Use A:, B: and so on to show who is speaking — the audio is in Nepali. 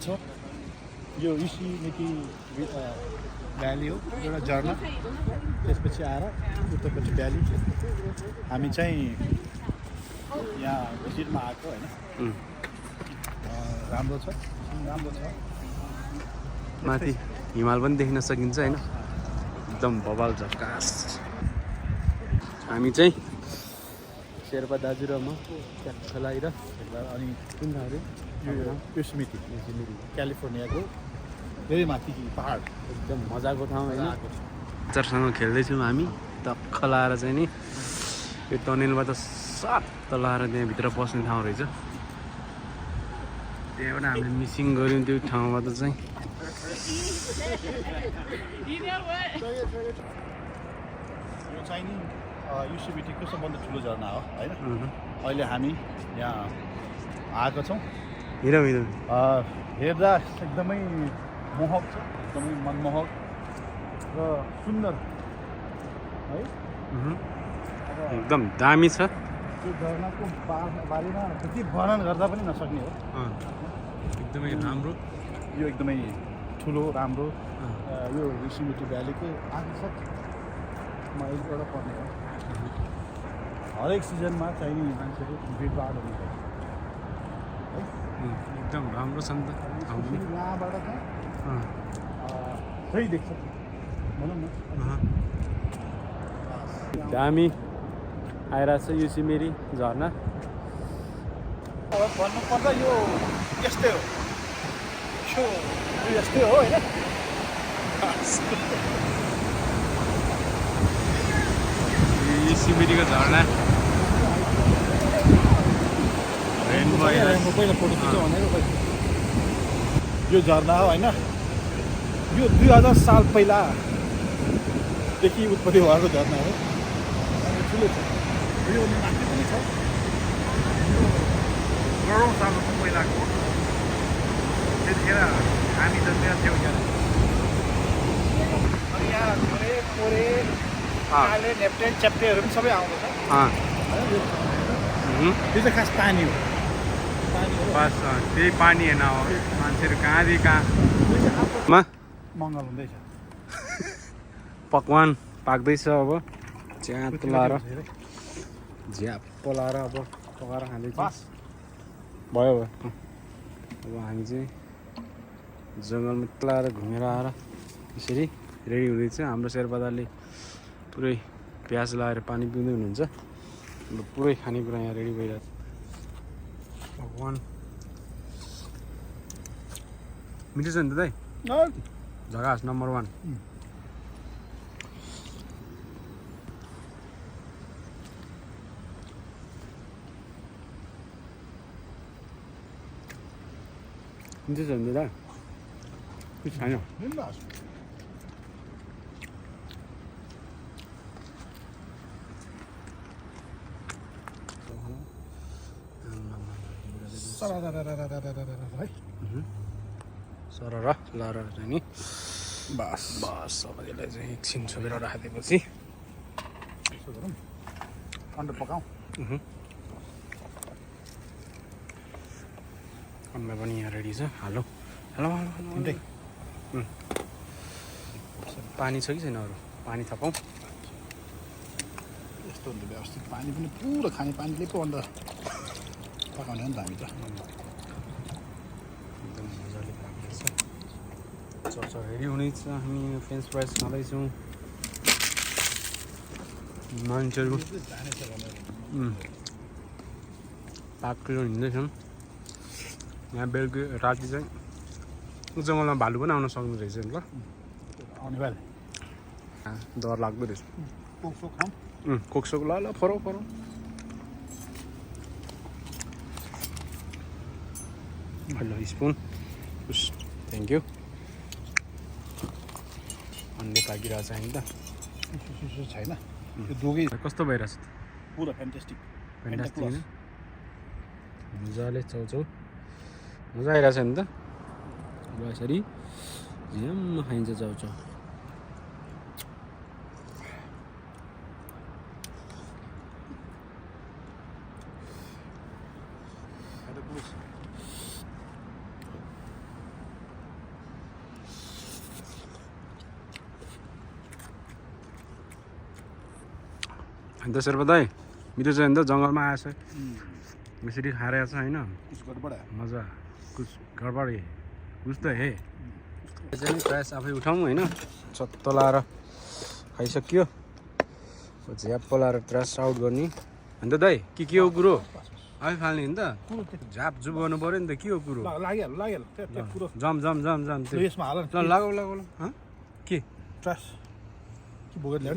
A: यो युसिमिटी भ्याली हो एउटा झरना त्यसपछि आएर उत्तरपट्टि भ्याली हामी चाहिँ यहाँ भिजिटमा आएको होइन राम्रो छ
B: माथि हिमाल पनि देख्न सकिन्छ होइन एकदम बबाल झकास हामी चाहिँ शेर्पा दाजु र म खोलाइ र
A: अनि
B: कुन ठाउँ अरे
A: युसिमिटी क्यालिफोर्नियाको धेरै माथि पहाड
B: एकदम मजाको ठाउँ होइन टिचरसँग खेल्दैछौँ हामी टक्क लाएर चाहिँ नि यो टनेलबाट सट्ट लाएर त्यहाँभित्र पस्ने ठाउँ रहेछ त्यहाँबाट हामीले मिसिङ गऱ्यौँ त्यो ठाउँबाट चाहिँ
A: यो चाहिँ नि युसिमिटीको सबभन्दा ठुलो झरना हो होइन अहिले हामी यहाँ आएको छौँ
B: हिँडौँ
A: हेर्दा एकदमै मोहक छ एकदमै मनमोहक र सुन्दर है
B: एकदम दामी छ
A: त्यो झरनाको बारेमा त्यति वर्णन गर्दा पनि नसक्ने हो
B: एकदमै राम्रो
A: यो एकदमै ठुलो राम्रो यो युसिमिटी भ्यालीको आकर्षकमा एउटा पर्ने हो हरेक सिजनमा चाहिने मान्छेहरू भिडभाड हुन्छ
B: एकदम राम्रो छ नि त ठाउँ पनि
A: यहाँबाट चाहिँ सही देख्छ भनौँ न
B: दामी आइरहेको छ युसिमिटी झरना
A: अब भन्नुपर्दा यो यस्तै हो यो यस्तै हो होइन
B: युसिमिटीको झरना
A: पहिला फोटो खिच्छ भनेको खै यो झरना हो होइन यो 2000 साल पहिलादेखि उत्पत्ति भएको झरना हो अनि ठुलो छ यो माथि पनि छ करोडौँ सालको पहिलाको त्यतिखेर हामी जन्मेका थियौँ यहाँ अनि यहाँ खोरे कोरे आले नेप्टेन च्याप्टेहरू पनि सबै आउँदछ यो चाहिँ खास पानी हो
B: बस त्यही पानी हेर्न हो मान्छेहरू कहाँदेखि कहाँमा
A: मङ्गल हुँदैछ
B: पकवान पाक्दैछ अब च्याप लाएर झ्याप लाएर अब पकाएर खाँदैछ भयो अब हामी चाहिँ जङ्गलमा लाएर घुमेर आएर यसरी रेडी हुँदैछ हाम्रो शेर्पादाले पुरै प्याज लाएर पानी पिउँदै हुनुहुन्छ अब पुरै खानेकुरा यहाँ रेडी भइरहेको छ भगवान मिठो छ नि त दाइ झकास नम्बर 1 मिठो छ नि त दाइ कुछ छैन सरर लाएर चाहिँ नि बस सबैलाई चाहिँ एकछिन छोपेर राखिदिएपछि
A: यसो गरौँ अन्डा पकाउँ
B: अन्डा पनि यहाँ रेडी छ हालो पानी छ कि छैन अरू पानी थपौँ
A: यस्तो हुन्छ व्यवस्थित पानी पनि पुरो खाने पानीले पो अन्डा पकाउने हो नि त हामी त
B: एकदम मजाले पाक्दैछ चर्चा रेडी हुनेछ हामी फ्रेन्च फ्राइज खाँदैछौँ मान्छेहरू पाक्लो हिँड्दैछन् यहाँ बेलुकी राति चाहिँ जङ्गलमा भालु पनि आउन सक्ने रहेछ नि ल
A: आउने भए
B: डर लाग्दो रहेछ
A: कोकसोक खाऊँ
B: कोकसोक ल फरौ हेलो स्पुन उस थ्याङ्क यू अन्डे पाकिरहेको छ नि त
A: छैन त्यो दोगै
B: कस्तो भइरहेछ त
A: पुरा फ्यान्टास्टिक
B: होइन मजाले चाउचाउ मजा आइरहेछ नि त अब यसरी झ्याम्म खाइन्छ चाउचाउ अन्त शेर्पा दाइ मिठो छ नि त जङ्गलमा आएछ यसरी खाएर आएछ होइन
A: कुछ गडबड है
B: मजा कुछ गडबड है कुछ त हे चाहिँ नि प्रायस आफै उठाउँ होइन चत्तो लाएर खाइसक्यो झ्याप्पो लाएर ट्रास आउट गर्ने अन्त दाइ के हो कुरो आफै फाल्ने नि त झाप झुप गर्नु पऱ्यो नि त के हो कुरो
A: लागिहाल्यो त्यो कुरो
B: जम जम जम जम
A: यसमा हाल
B: ल लगाऊ लगाऊ ल के
A: ट्रास के बोकेर ल्याउने